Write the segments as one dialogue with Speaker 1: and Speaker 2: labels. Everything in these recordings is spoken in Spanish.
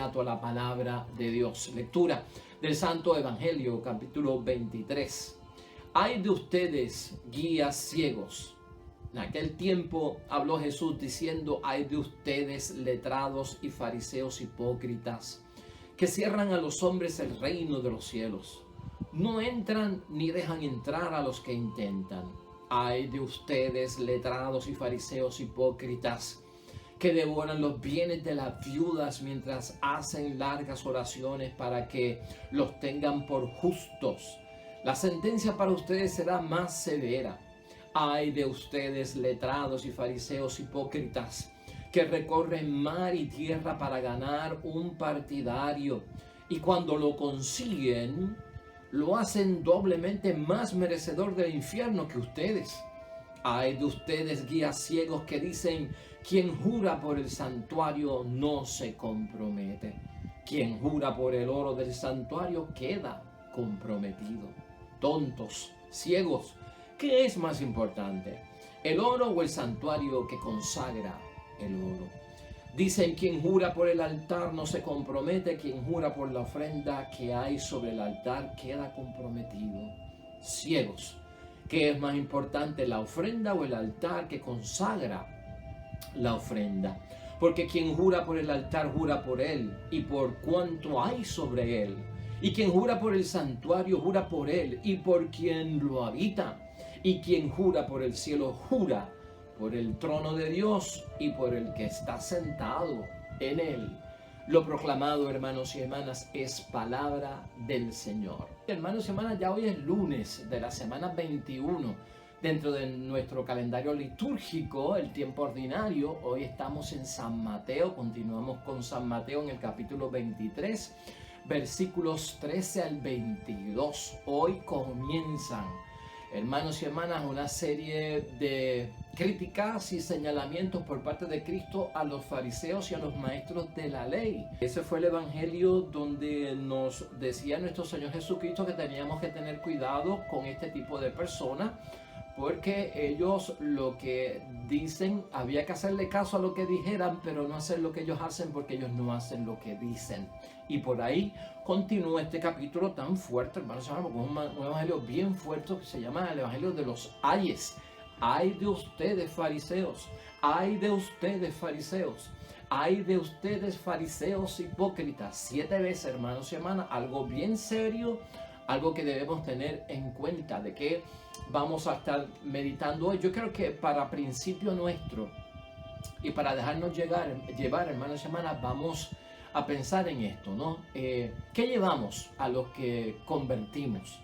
Speaker 1: inmediato a la palabra de Dios. Lectura del Santo Evangelio, capítulo 23. Hay de ustedes, guías ciegos. En aquel tiempo habló Jesús diciendo: hay de ustedes, letrados y fariseos hipócritas, que cierran a los hombres el reino de los cielos. No entran ni dejan entrar a los que intentan. Ay de ustedes, letrados y fariseos hipócritas, que devoran los bienes de las viudas mientras hacen largas oraciones para que los tengan por justos. La sentencia para ustedes será más severa. Ay de ustedes, letrados y fariseos hipócritas, que recorren mar y tierra para ganar un partidario, y cuando lo consiguen, lo hacen doblemente más merecedor del infierno que ustedes. Ay de ustedes, guías ciegos, que dicen: quien jura por el santuario no se compromete. Quien jura por el oro del santuario queda comprometido. Tontos, ciegos, ¿qué es más importante, el oro o el santuario que consagra el oro? Dicen: quien jura por el altar no se compromete, quien jura por la ofrenda que hay sobre el altar queda comprometido. Ciegos, ¿qué es más importante, la ofrenda o el altar que consagra la ofrenda? Porque quien jura por el altar jura por él y por cuanto hay sobre él. Y quien jura por el santuario jura por él y por quien lo habita. Y quien jura por el cielo jura por el trono de Dios y por el que está sentado en él. Lo proclamado, hermanos y hermanas, es palabra del Señor. Hermanos y hermanas, ya hoy es lunes de la semana 21 dentro de nuestro calendario litúrgico, el tiempo ordinario. Hoy estamos en San Mateo, continuamos con San Mateo en el capítulo 23, versículos 13 al 22. Hoy comienzan, hermanos y hermanas, una serie de críticas y señalamientos por parte de Cristo a los fariseos y a los maestros de la ley. Ese fue el evangelio donde nos decía nuestro Señor Jesucristo que teníamos que tener cuidado con este tipo de personas, porque ellos lo que dicen, había que hacerle caso a lo que dijeran, pero no hacer lo que ellos hacen, porque ellos no hacen lo que dicen. Y por ahí continúa este capítulo tan fuerte, hermanos, con un evangelio bien fuerte que se llama el evangelio de los ayes. Ay de ustedes, fariseos, ay de ustedes, fariseos, ay de ustedes, fariseos hipócritas. 7 veces, hermanos y hermanas, algo bien serio, algo que debemos tener en cuenta. ¿De qué vamos a estar meditando hoy? Yo creo que para principio nuestro y para dejarnos llevar, hermanos y hermanas, vamos a pensar en esto, ¿no? ¿Qué llevamos a los que convertimos?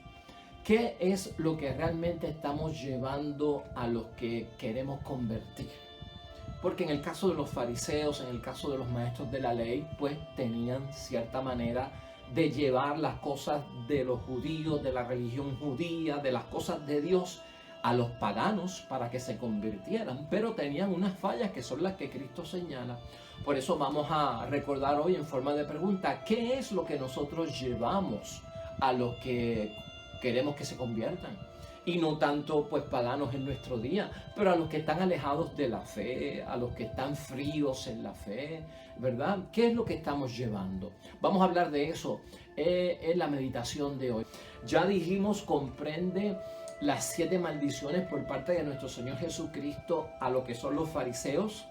Speaker 1: ¿Qué es lo que realmente estamos llevando a los que queremos convertir? Porque en el caso de los fariseos, en el caso de los maestros de la ley, pues tenían cierta manera de llevar las cosas de los judíos, de la religión judía, de las cosas de Dios, a los paganos para que se convirtieran, pero tenían unas fallas que son las que Cristo señala. Por eso vamos a recordar hoy en forma de pregunta: ¿qué es lo que nosotros llevamos a los que queremos que se conviertan? Y no tanto pues paganos en nuestro día, pero a los que están alejados de la fe, a los que están fríos en la fe, ¿verdad? ¿Qué es lo que estamos llevando? Vamos a hablar de eso en la meditación de hoy. Ya dijimos, comprende las 7 maldiciones por parte de nuestro Señor Jesucristo a lo que son los fariseos,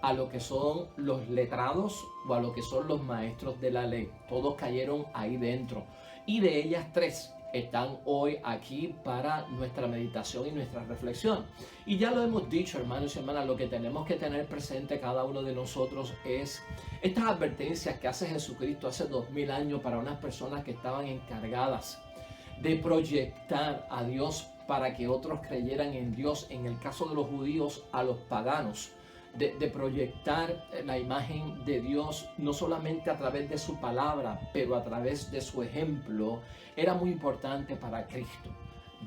Speaker 1: a lo que son los letrados o a lo que son los maestros de la ley. Todos cayeron ahí dentro. Y de ellas 3 están hoy aquí para nuestra meditación y nuestra reflexión. Y ya lo hemos dicho, hermanos y hermanas, lo que tenemos que tener presente cada uno de nosotros es estas advertencias que hace Jesucristo hace 2000 años para unas personas que estaban encargadas de proyectar a Dios para que otros creyeran en Dios. En el caso de los judíos, a los paganos, de proyectar la imagen de Dios no solamente a través de su palabra, pero a través de su ejemplo, era muy importante para Cristo.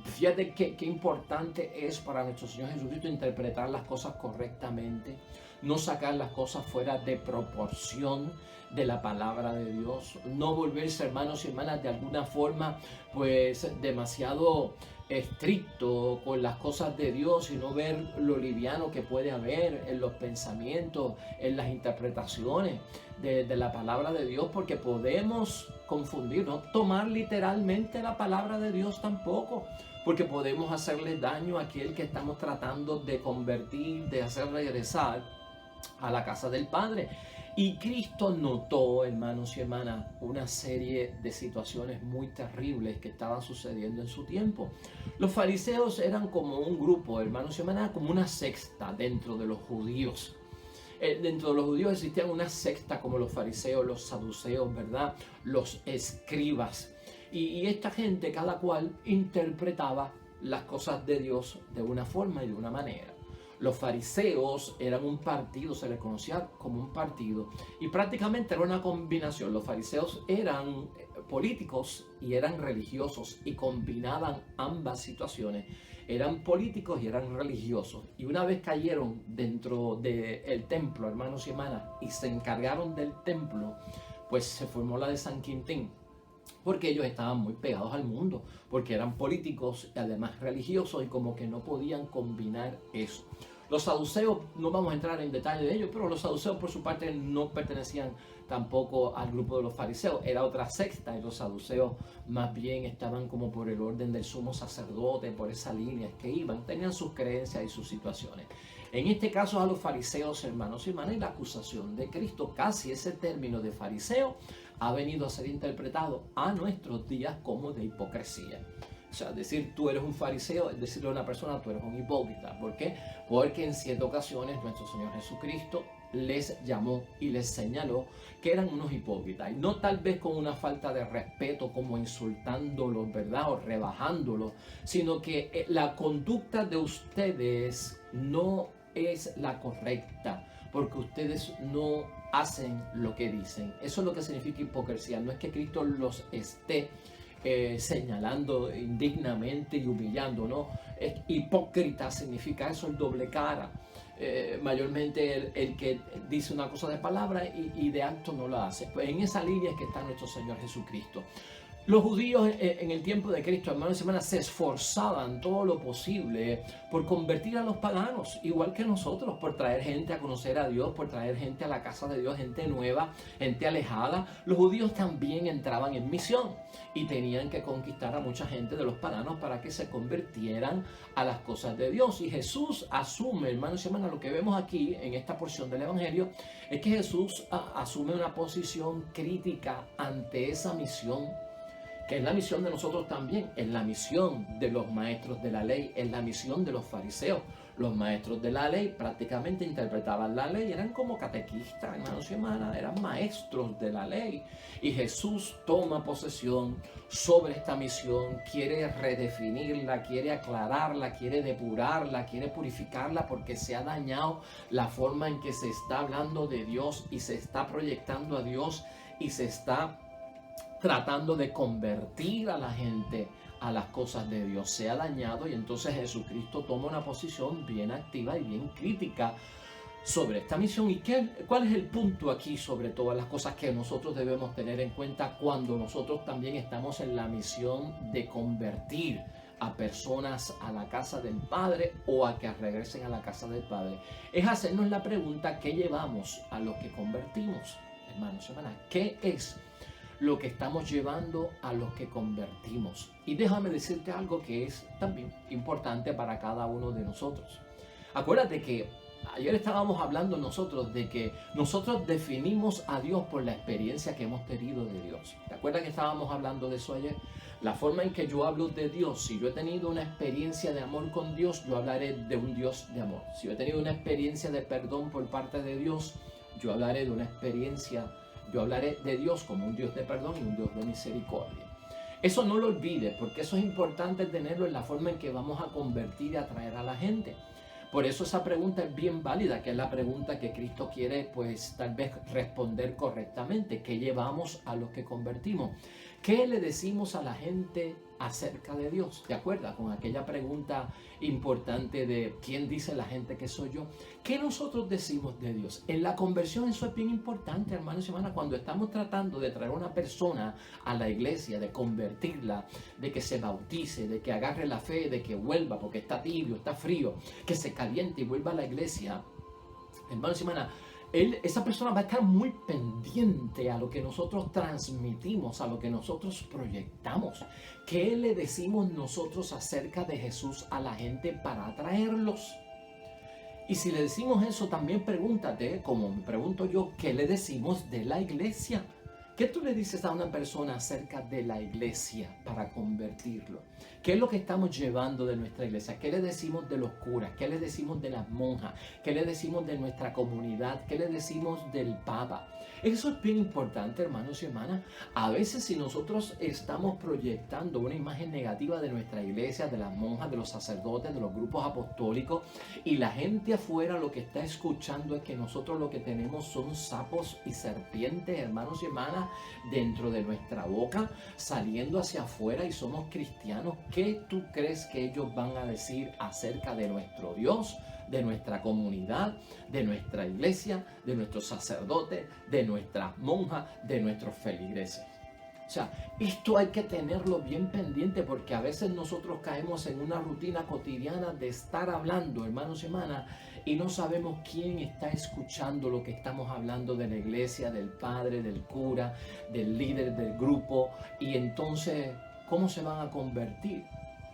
Speaker 1: Fíjate qué importante es para nuestro Señor Jesucristo interpretar las cosas correctamente, no sacar las cosas fuera de proporción de la palabra de Dios, no volverse, hermanos y hermanas, de alguna forma pues demasiado estricto con las cosas de Dios y no ver lo liviano que puede haber en los pensamientos, en las interpretaciones de la palabra de Dios, porque podemos confundir, no tomar literalmente la palabra de Dios tampoco, porque podemos hacerle daño a aquel que estamos tratando de convertir, de hacer regresar a la casa del Padre. Y Cristo notó, hermanos y hermanas, una serie de situaciones muy terribles que estaban sucediendo en su tiempo. Los fariseos eran como un grupo, hermanos y hermanas, como una secta dentro de los judíos. Dentro de los judíos existían una secta como los fariseos, los saduceos, ¿verdad? Los escribas. Y esta gente, cada cual interpretaba las cosas de Dios de una forma y de una manera. Los fariseos eran un partido, se les conocía como un partido, y prácticamente era una combinación. Los fariseos eran políticos y eran religiosos, y combinaban ambas situaciones. Eran políticos y eran religiosos. Y una vez cayeron dentro del templo, hermanos y hermanas, y se encargaron del templo, pues se formó la de San Quintín. Porque ellos estaban muy pegados al mundo, porque eran políticos y además religiosos, y como que no podían combinar eso. Los saduceos, no vamos a entrar en detalle de ellos, pero los saduceos por su parte no pertenecían tampoco al grupo de los fariseos, era otra secta, y los saduceos más bien estaban como por el orden del sumo sacerdote, por esa línea que iban, tenían sus creencias y sus situaciones. En este caso a los fariseos, hermanos y hermanas, y la acusación de Cristo, casi ese término de fariseo ha venido a ser interpretado a nuestros días como de hipocresía. O sea, decir tú eres un fariseo es decirle a una persona tú eres un hipócrita. ¿Por qué? Porque en ciertas ocasiones nuestro Señor Jesucristo les llamó y les señaló que eran unos hipócritas. Y no tal vez con una falta de respeto, como insultándolos, ¿verdad? O rebajándolos, sino que la conducta de ustedes no es la correcta, porque ustedes no hacen lo que dicen. Eso es lo que significa hipocresía. No es que Cristo los esté señalando indignamente y humillando, ¿no? Hipócrita significa eso, el doble cara. Mayormente el que dice una cosa de palabra y de acto no lo hace. Pues en esa línea es que está nuestro Señor Jesucristo. Los judíos en el tiempo de Cristo, hermanos y hermanas, se esforzaban todo lo posible por convertir a los paganos, igual que nosotros, por traer gente a conocer a Dios, por traer gente a la casa de Dios, gente nueva, gente alejada. Los judíos también entraban en misión y tenían que conquistar a mucha gente de los paganos para que se convirtieran a las cosas de Dios. Y Jesús asume, hermanos y hermanas, lo que vemos aquí en esta porción del Evangelio, es que Jesús asume una posición crítica ante esa misión, que es la misión de nosotros también, es la misión de los maestros de la ley, es la misión de los fariseos. Los maestros de la ley prácticamente interpretaban la ley, eran como catequistas, hermanos y hermanas, eran maestros de la ley. Y Jesús toma posesión sobre esta misión, quiere redefinirla, quiere aclararla, quiere depurarla, quiere purificarla, porque se ha dañado la forma en que se está hablando de Dios y se está proyectando a Dios y se está tratando de convertir a la gente a las cosas de Dios. Se ha dañado, y entonces Jesucristo toma una posición bien activa y bien crítica sobre esta misión. ¿Y cuál es el punto aquí sobre todas las cosas que nosotros debemos tener en cuenta cuando nosotros también estamos en la misión de convertir a personas a la casa del Padre o a que regresen a la casa del Padre? Es hacernos la pregunta: ¿qué llevamos a los que convertimos? Hermanos y hermanas, ¿qué es lo que estamos llevando a los que convertimos? Y déjame decirte algo que es también importante para cada uno de nosotros. Acuérdate que ayer estábamos hablando nosotros de que nosotros definimos a Dios por la experiencia que hemos tenido de Dios. ¿Te acuerdas que estábamos hablando de eso ayer? La forma en que yo hablo de Dios, si yo he tenido una experiencia de amor con Dios, yo hablaré de un Dios de amor. Si yo he tenido una experiencia de perdón por parte de Dios, yo hablaré de una experiencia. Yo hablaré de Dios como un Dios de perdón y un Dios de misericordia. Eso no lo olvides, porque eso es importante tenerlo en la forma en que vamos a convertir y atraer a la gente. Por eso esa pregunta es bien válida, que es la pregunta que Cristo quiere, pues, tal vez responder correctamente. ¿Qué llevamos a los que convertimos? ¿Qué le decimos a la gente acerca de Dios? ¿Te acuerdas con aquella pregunta importante de quién dice la gente que soy yo? ¿Qué nosotros decimos de Dios? En la conversión eso es bien importante, hermanos y hermanas, cuando estamos tratando de traer a una persona a la iglesia, de convertirla, de que se bautice, de que agarre la fe, de que vuelva porque está tibio, está frío, que se caliente y vuelva a la iglesia. Hermanos y hermanas, esa persona va a estar muy pendiente a lo que nosotros transmitimos, a lo que nosotros proyectamos. ¿Qué le decimos nosotros acerca de Jesús a la gente para atraerlos? Y si le decimos eso, también pregúntate, como me pregunto yo, ¿qué le decimos de la iglesia? ¿Qué tú le dices a una persona acerca de la iglesia para convertirlo? ¿Qué es lo que estamos llevando de nuestra iglesia? ¿Qué le decimos de los curas? ¿Qué le decimos de las monjas? ¿Qué le decimos de nuestra comunidad? ¿Qué le decimos del Papa? Eso es bien importante, hermanos y hermanas. A veces si nosotros estamos proyectando una imagen negativa de nuestra iglesia, de las monjas, de los sacerdotes, de los grupos apostólicos, y la gente afuera lo que está escuchando es que nosotros lo que tenemos son sapos y serpientes, hermanos y hermanas, dentro de nuestra boca, saliendo hacia afuera y somos cristianos, ¿qué tú crees que ellos van a decir acerca de nuestro Dios, de nuestra comunidad, de nuestra iglesia, de nuestros sacerdotes, de nuestras monjas, de nuestros feligreses? O sea, esto hay que tenerlo bien pendiente porque a veces nosotros caemos en una rutina cotidiana de estar hablando, hermanos y hermanas, y no sabemos quién está escuchando lo que estamos hablando de la iglesia, del padre, del cura, del líder del grupo, y entonces, ¿cómo se van a convertir?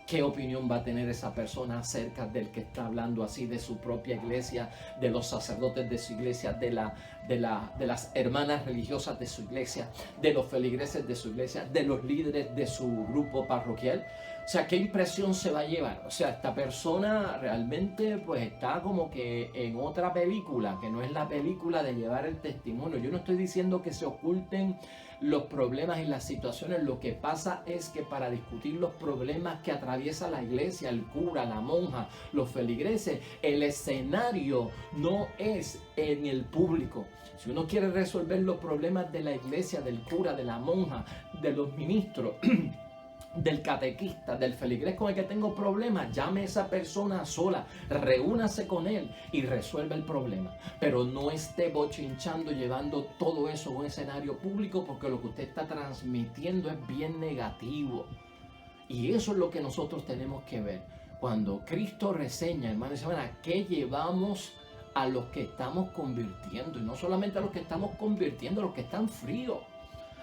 Speaker 1: ¿Qué opinión va a tener esa persona acerca del que está hablando así de su propia iglesia, de los sacerdotes de su iglesia, de las hermanas religiosas de su iglesia, de los feligreses de su iglesia, de los líderes de su grupo parroquial? O sea, ¿qué impresión se va a llevar? O sea, esta persona realmente pues está como que en otra película, que no es la película de llevar el testimonio. Yo no estoy diciendo que se oculten los problemas y las situaciones. Lo que pasa es que para discutir los problemas que atraviesa la iglesia, el cura, la monja, los feligreses, el escenario no es en el público. Si uno quiere resolver los problemas de la iglesia, del cura, de la monja, de los ministros, del catequista, del feligrés con el que tengo problemas, llame a esa persona sola, reúnase con él y resuelve el problema. Pero no esté bochinchando, llevando todo eso a un escenario público, porque lo que usted está transmitiendo es bien negativo. Y eso es lo que nosotros tenemos que ver. Cuando Cristo reseña, hermanos y hermanas, ¿qué llevamos a los que estamos convirtiendo? Y no solamente a los que estamos convirtiendo, a los que están fríos,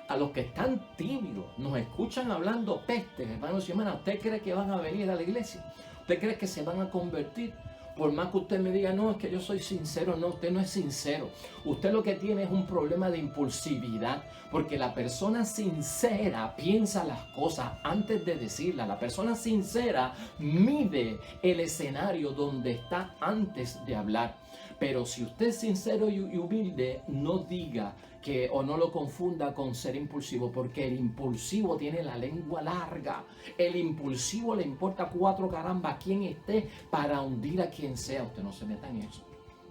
Speaker 1: a los que están tibios, nos escuchan hablando pestes, hermanos y hermanas. ¿Usted cree que van a venir a la iglesia? ¿Usted cree que se van a convertir? Por más que usted me diga, no, es que yo soy sincero. No, usted no es sincero. Usted lo que tiene es un problema de impulsividad, porque la persona sincera piensa las cosas antes de decirlas. La persona sincera mide el escenario donde está antes de hablar. Pero si usted es sincero y humilde, no diga que, o no lo confunda con ser impulsivo, porque el impulsivo tiene la lengua larga. El impulsivo le importa 4 caramba a quien esté para hundir a quien sea. Usted no se meta en eso.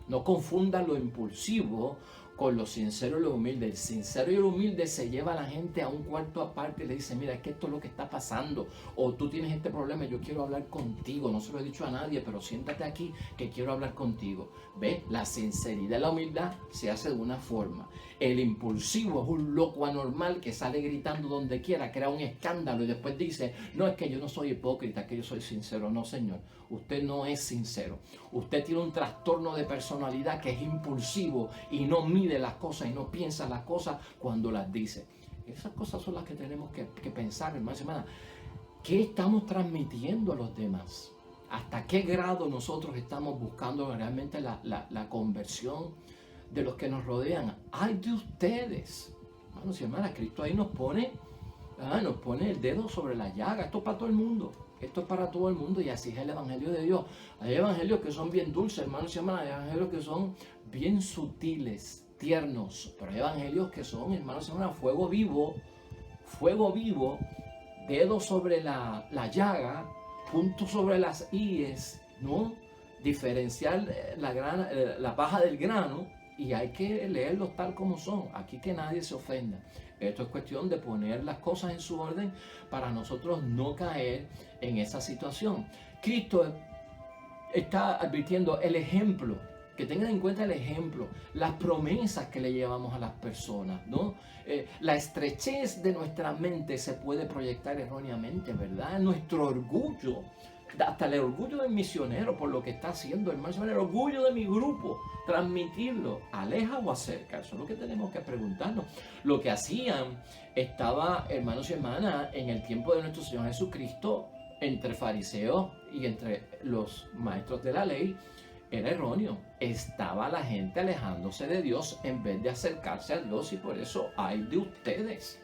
Speaker 1: No confunda lo impulsivo con lo sincero y lo humilde. El sincero y el humilde se lleva a la gente a un cuarto aparte y le dice, mira, es que esto es lo que está pasando, o tú tienes este problema, yo quiero hablar contigo, no se lo he dicho a nadie, pero siéntate aquí que quiero hablar contigo. ¿Ves? La sinceridad y la humildad se hace de una forma. El impulsivo es un loco anormal que sale gritando donde quiera, crea un escándalo y después dice, no, es que yo no soy hipócrita, es que yo soy sincero. No, señor, usted no es sincero. Usted tiene un trastorno de personalidad que es impulsivo y no mide las cosas y no piensa las cosas cuando las dice. Esas cosas son las que tenemos que pensar, hermanos y hermanas. ¿Qué estamos transmitiendo a los demás? ¿Hasta qué grado nosotros estamos buscando realmente la conversión de los que nos rodean? ¡Ay de ustedes! Hermanos y hermanas, Cristo ahí nos pone el dedo sobre la llaga. Esto es para todo el mundo. Esto es para todo el mundo y así es el Evangelio de Dios. Hay evangelios que son bien dulces, hermanos y hermanas. Hay evangelios que son bien sutiles, tiernos. Pero hay evangelios que son, hermanos y hermanas, fuego vivo, dedo sobre la llaga, punto sobre las íes, ¿no? Diferenciar la paja del grano. y hay que leerlos tal como son. Aquí que nadie se ofenda. Esto es cuestión de poner las cosas en su orden para nosotros no caer en esa situación. Cristo está advirtiendo el ejemplo, que tengan en cuenta el ejemplo, las promesas que le llevamos a las personas, ¿no? La estrechez de nuestra mente se puede proyectar erróneamente, ¿verdad? Nuestro orgullo, hasta el orgullo del misionero por lo que está haciendo, hermano, el orgullo de mi grupo, transmitirlo, aleja o acerca, eso es lo que tenemos que preguntarnos. Lo que hacían estaba, hermanos y hermanas, en el tiempo de nuestro Señor Jesucristo, entre fariseos y entre los maestros de la ley, era erróneo. Estaba la gente alejándose de Dios en vez de acercarse a Dios, y por eso hay de ustedes.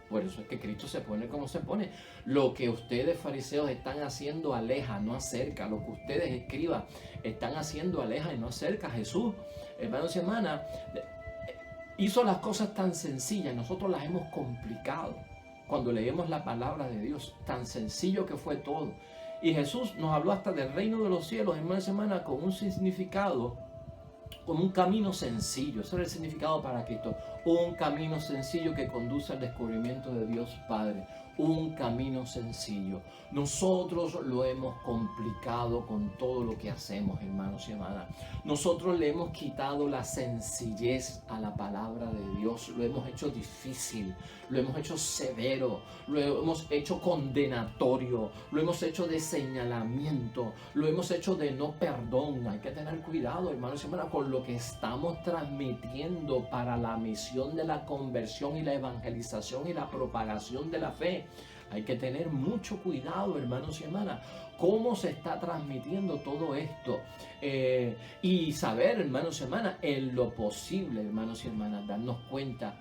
Speaker 1: Por eso es que Cristo se pone como se pone. Lo que ustedes, fariseos, están haciendo aleja, no acerca. Lo que ustedes, escribas, están haciendo aleja y no acerca. Jesús, hermanos y hermanas, hizo las cosas tan sencillas, nosotros las hemos complicado. Cuando leemos la palabra de Dios, tan sencillo que fue todo. Y Jesús nos habló hasta del reino de los cielos, hermanos y hermanas, con un significado, como un camino sencillo. Ese era el significado para Cristo. Un camino sencillo que conduce al descubrimiento de Dios Padre. Un camino sencillo. Nosotros lo hemos complicado con todo lo que hacemos, hermanos y hermanas. Nosotros le hemos quitado la sencillez a la palabra de Dios. Lo hemos hecho difícil, lo hemos hecho severo, lo hemos hecho condenatorio, lo hemos hecho de señalamiento, lo hemos hecho de no perdón. Hay que tener cuidado, hermanos y hermanas, con lo que estamos transmitiendo para la misión de la conversión y la evangelización y la propagación de la fe. Hay que tener mucho cuidado, hermanos y hermanas, cómo se está transmitiendo todo esto. Y saber, hermanos y hermanas, en lo posible, hermanos y hermanas, darnos cuenta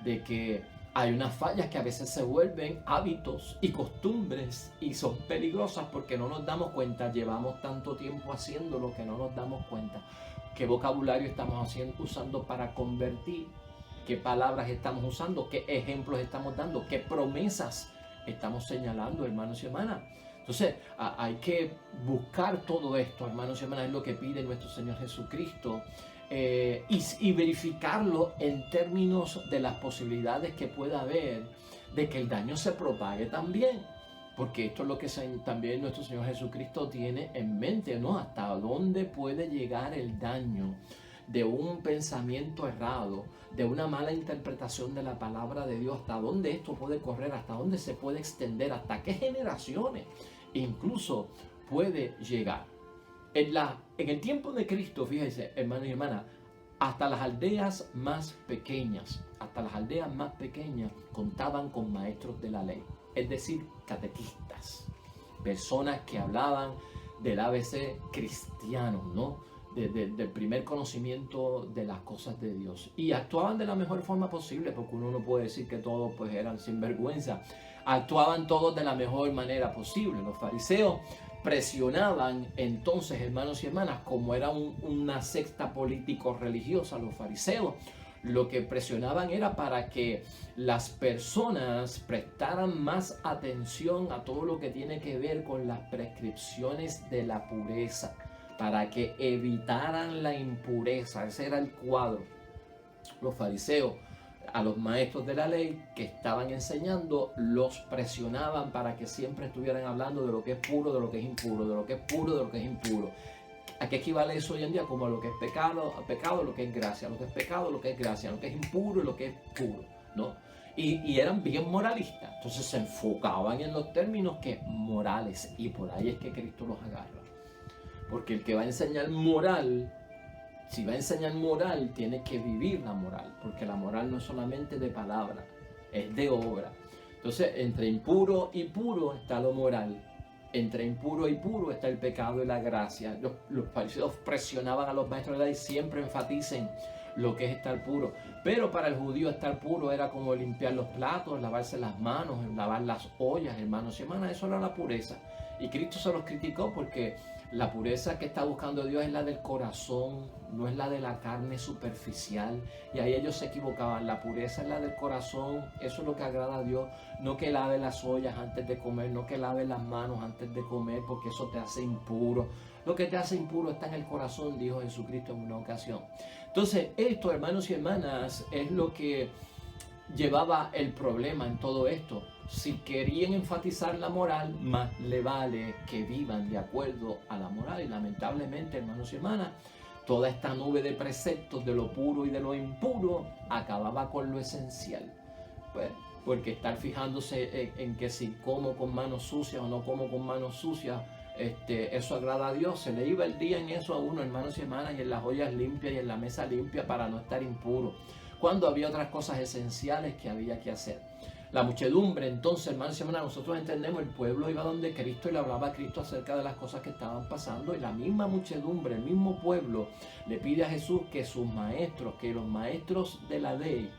Speaker 1: de que hay unas fallas que a veces se vuelven hábitos y costumbres y son peligrosas porque no nos damos cuenta. Llevamos tanto tiempo haciendo lo que no nos damos cuenta. ¿Qué vocabulario estamos usando para convertir? ¿Qué palabras estamos usando? ¿Qué ejemplos estamos dando? ¿Qué promesas estamos señalando, hermanos y hermanas? Entonces, hay que buscar todo esto, hermanos y hermanas, es lo que pide nuestro Señor Jesucristo, y verificarlo en términos de las posibilidades que pueda haber de que el daño se propague también. Porque esto es lo que también nuestro Señor Jesucristo tiene en mente, ¿no? Hasta dónde puede llegar el daño de un pensamiento errado, de una mala interpretación de la palabra de Dios, hasta dónde esto puede correr, hasta dónde se puede extender, hasta qué generaciones incluso puede llegar. En el tiempo de Cristo, fíjense, hermanos y hermanas, hasta las aldeas más pequeñas contaban con maestros de la ley, es decir, catequistas, personas que hablaban del ABC cristiano, ¿no? Del primer conocimiento de las cosas de Dios, y actuaban de la mejor forma posible, porque uno no puede decir que todos pues eran sinvergüenza. Actuaban todos de la mejor manera posible. Los fariseos presionaban entonces, hermanos y hermanas, como era una secta político-religiosa, los fariseos lo que presionaban era para que las personas prestaran más atención a todo lo que tiene que ver con las prescripciones de la pureza, para que evitaran la impureza. Ese era el cuadro. Los fariseos, a los maestros de la ley que estaban enseñando, los presionaban para que siempre estuvieran hablando de lo que es puro, de lo que es impuro, de lo que es puro, de lo que es impuro. ¿A qué equivale eso hoy en día? Como a lo que es pecado, lo que es gracia, lo que es pecado, lo que es gracia, lo que es impuro y lo que es puro, ¿no? Y eran bien moralistas. Entonces se enfocaban en los términos que morales, y por ahí es que Cristo los agarra. Porque el que va a enseñar moral, si va a enseñar moral, tiene que vivir la moral, porque la moral no es solamente de palabra, es de obra. Entonces, entre impuro y puro está lo moral. Entre impuro y puro está el pecado y la gracia. Los fariseos presionaban a los maestros de la ley, siempre enfaticen lo que es estar puro. Pero para el judío estar puro era como limpiar los platos, lavarse las manos, lavar las ollas, hermanos y hermanas. Eso era la pureza. Y Cristo se los criticó porque La pureza que está buscando Dios es la del corazón, no es la de la carne superficial. Y ahí ellos se equivocaban. La pureza es la del corazón, eso es lo que agrada a Dios. No que lave las ollas antes de comer, no que lave las manos antes de comer, porque eso te hace impuro. Lo que te hace impuro está en el corazón, dijo Jesucristo en una ocasión. Entonces, esto, hermanos y hermanas, es lo que llevaba el problema en todo esto. Si querían enfatizar la moral, más le vale que vivan de acuerdo a la moral. Y lamentablemente, hermanos y hermanas, toda esta nube de preceptos de lo puro y de lo impuro acababa con lo esencial. Pues, porque estar fijándose en que si como con manos sucias o no como con manos sucias, eso agrada a Dios. Se le iba el día en eso a uno, hermanos y hermanas, y en las ollas limpias y en la mesa limpia para no estar impuro, cuando había otras cosas esenciales que había que hacer. La muchedumbre, entonces, hermanos y hermanas, nosotros entendemos, el pueblo iba donde Cristo y le hablaba a Cristo acerca de las cosas que estaban pasando, y la misma muchedumbre, el mismo pueblo, le pide a Jesús que sus maestros, que los maestros de la ley,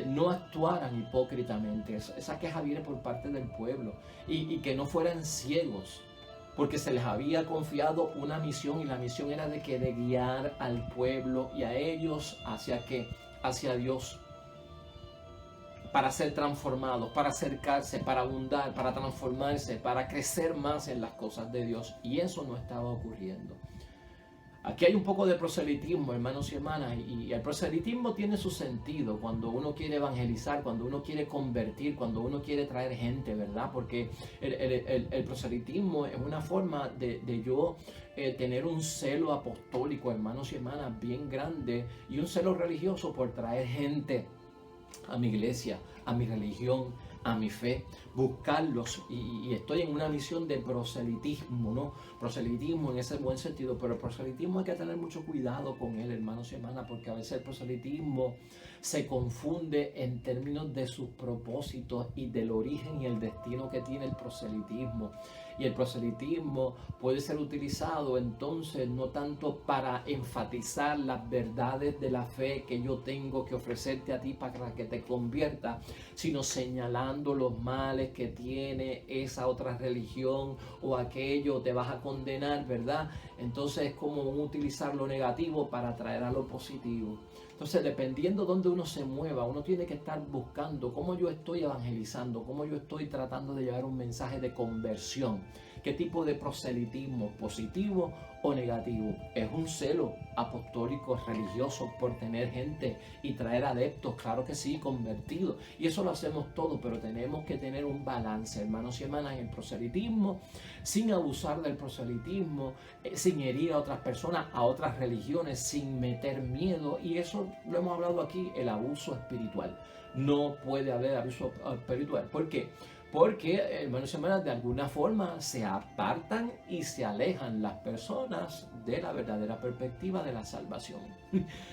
Speaker 1: no actuaran hipócritamente. Esa queja viene por parte del pueblo, y que no fueran ciegos, porque se les había confiado una misión, y la misión era de guiar al pueblo y a ellos hacia Dios, para ser transformados, para acercarse, para abundar, para transformarse, para crecer más en las cosas de Dios. Y eso no estaba ocurriendo. Aquí hay un poco de proselitismo, hermanos y hermanas, y el proselitismo tiene su sentido cuando uno quiere evangelizar, cuando uno quiere convertir, cuando uno quiere traer gente, ¿verdad? Porque el proselitismo es una forma de yo tener un celo apostólico, hermanos y hermanas, bien grande, y un celo religioso por traer gente a mi iglesia, a mi religión, a mi fe, buscarlos, y estoy en una misión de proselitismo, ¿no? Proselitismo en ese buen sentido, pero el proselitismo hay que tener mucho cuidado con él, hermanos y hermanas, porque a veces el proselitismo se confunde en términos de sus propósitos y del origen y el destino que tiene el proselitismo. Y el proselitismo puede ser utilizado entonces no tanto para enfatizar las verdades de la fe que yo tengo que ofrecerte a ti para que te conviertas, sino señalando los males que tiene esa otra religión o aquello, te vas a condenar, ¿verdad? Entonces es como utilizar lo negativo para atraer a lo positivo. Entonces, dependiendo de dónde uno se mueva, uno tiene que estar buscando cómo yo estoy evangelizando, cómo yo estoy tratando de llevar un mensaje de conversión. ¿Qué tipo de proselitismo, positivo o negativo? ¿Es un celo apostólico, religioso por tener gente y traer adeptos? Claro que sí, convertidos. Y eso lo hacemos todo, pero tenemos que tener un balance, hermanos y hermanas, en el proselitismo, sin abusar del proselitismo, sin herir a otras personas, a otras religiones, sin meter miedo. Y eso lo hemos hablado aquí, el abuso espiritual. No puede haber abuso espiritual. ¿Por qué? Porque, hermanos y hermanas, de alguna forma se apartan y se alejan las personas de la verdadera perspectiva de la salvación.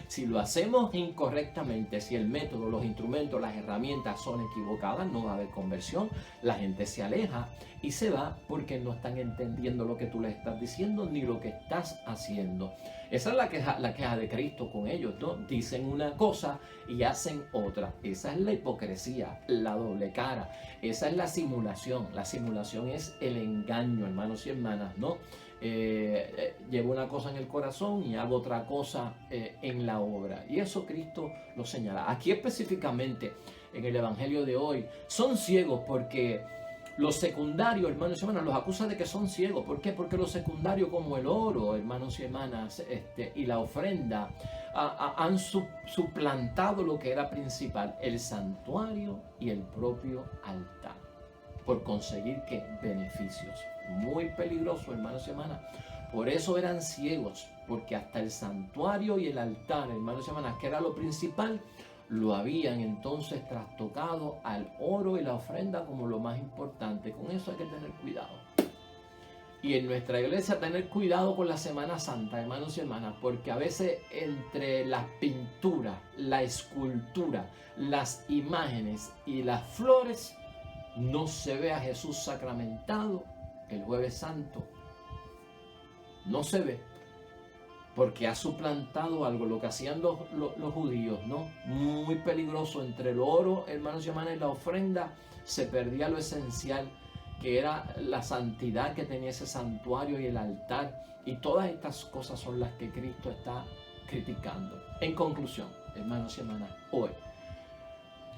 Speaker 1: Si lo hacemos incorrectamente, si el método, los instrumentos, las herramientas son equivocadas, no va a haber conversión. La gente se aleja y se va porque no están entendiendo lo que tú les estás diciendo ni lo que estás haciendo. Esa es la queja de Cristo con ellos, ¿no? Dicen una cosa y hacen otra. Esa es la hipocresía, la doble cara. Esa es la simulación. La simulación es el engaño, hermanos y hermanas, ¿no? Llevo una cosa en el corazón y hago otra cosa en la obra. Y eso Cristo lo señala. Aquí específicamente en el Evangelio de hoy, son ciegos porque los secundarios, hermanos y hermanas, los acusa de que son ciegos. ¿Por qué? Porque los secundarios como el oro, hermanos y hermanas, y la ofrenda han suplantado lo que era principal, el santuario y el propio altar, por conseguir ¿qué? Beneficios. Muy peligroso, hermanos y hermanas. Por eso eran ciegos, porque hasta el santuario y el altar, hermanos y hermanas, que era lo principal, lo habían entonces trastocado al oro y la ofrenda como lo más importante. Con eso hay que tener cuidado. Y en nuestra iglesia tener cuidado con la Semana Santa, hermanos y hermanas, porque a veces entre las pinturas, la escultura, las imágenes y las flores no se ve a Jesús sacramentado el Jueves Santo. No se ve. Porque ha suplantado algo, lo que hacían los judíos, ¿no? Muy peligroso. Entre el oro, hermanos y hermanas, y la ofrenda se perdía lo esencial, que era la santidad que tenía ese santuario y el altar. Y todas estas cosas son las que Cristo está criticando. En conclusión, hermanos y hermanas, hoy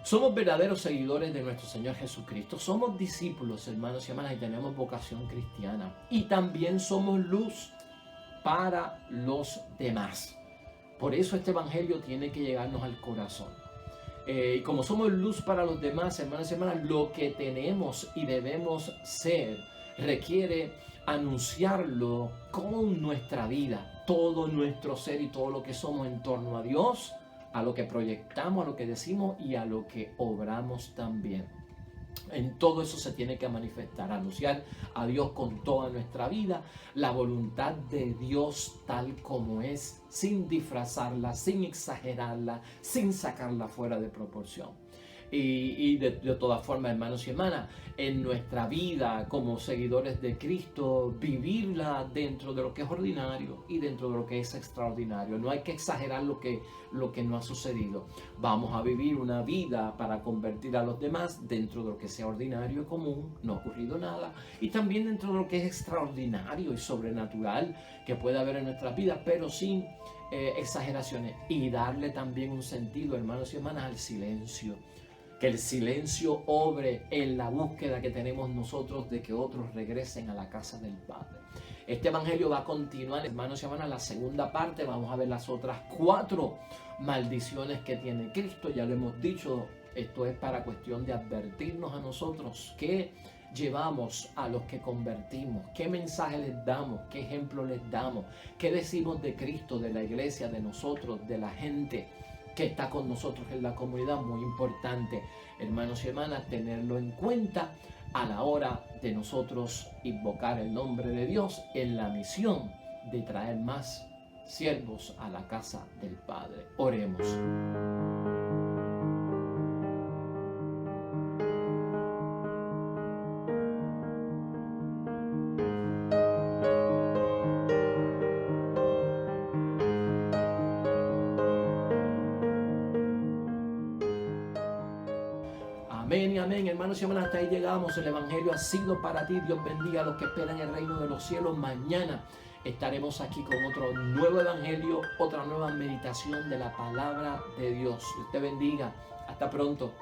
Speaker 1: somos verdaderos seguidores de nuestro Señor Jesucristo. Somos discípulos, hermanos y hermanas, y tenemos vocación cristiana. Y también somos luz para los demás. Por eso este evangelio tiene que llegarnos al corazón. Y como somos luz para los demás, hermanos y hermanas, lo que tenemos y debemos ser requiere anunciarlo con nuestra vida, todo nuestro ser y todo lo que somos en torno a Dios, a lo que proyectamos, a lo que decimos y a lo que obramos también. En todo eso se tiene que manifestar, anunciar a Dios con toda nuestra vida, la voluntad de Dios tal como es, sin disfrazarla, sin exagerarla, sin sacarla fuera de proporción. Y de todas formas, hermanos y hermanas, en nuestra vida como seguidores de Cristo, vivirla dentro de lo que es ordinario y dentro de lo que es extraordinario. No hay que exagerar lo que no ha sucedido. Vamos a vivir una vida para convertir a los demás dentro de lo que sea ordinario y común, no ha ocurrido nada. Y también dentro de lo que es extraordinario y sobrenatural que puede haber en nuestras vidas, pero sin exageraciones. Y darle también un sentido, hermanos y hermanas, al silencio. Que el silencio obre en la búsqueda que tenemos nosotros de que otros regresen a la casa del Padre. Este evangelio va a continuar, hermanos y hermanas, la segunda parte. Vamos a ver las otras 4 maldiciones que tiene Cristo. Ya lo hemos dicho, esto es para cuestión de advertirnos a nosotros qué llevamos a los que convertimos, qué mensaje les damos, qué ejemplo les damos, qué decimos de Cristo, de la iglesia, de nosotros, de la gente que está con nosotros en la comunidad. Muy importante, hermanos y hermanas, tenerlo en cuenta a la hora de nosotros invocar el nombre de Dios en la misión de traer más siervos a la casa del Padre. Oremos. Amén y amén, hermanos y hermanas, hasta ahí llegamos. El evangelio ha sido para ti. Dios bendiga a los que esperan el reino de los cielos. Mañana estaremos aquí con otro nuevo evangelio, otra nueva meditación de la palabra de Dios. Dios te bendiga. Hasta pronto.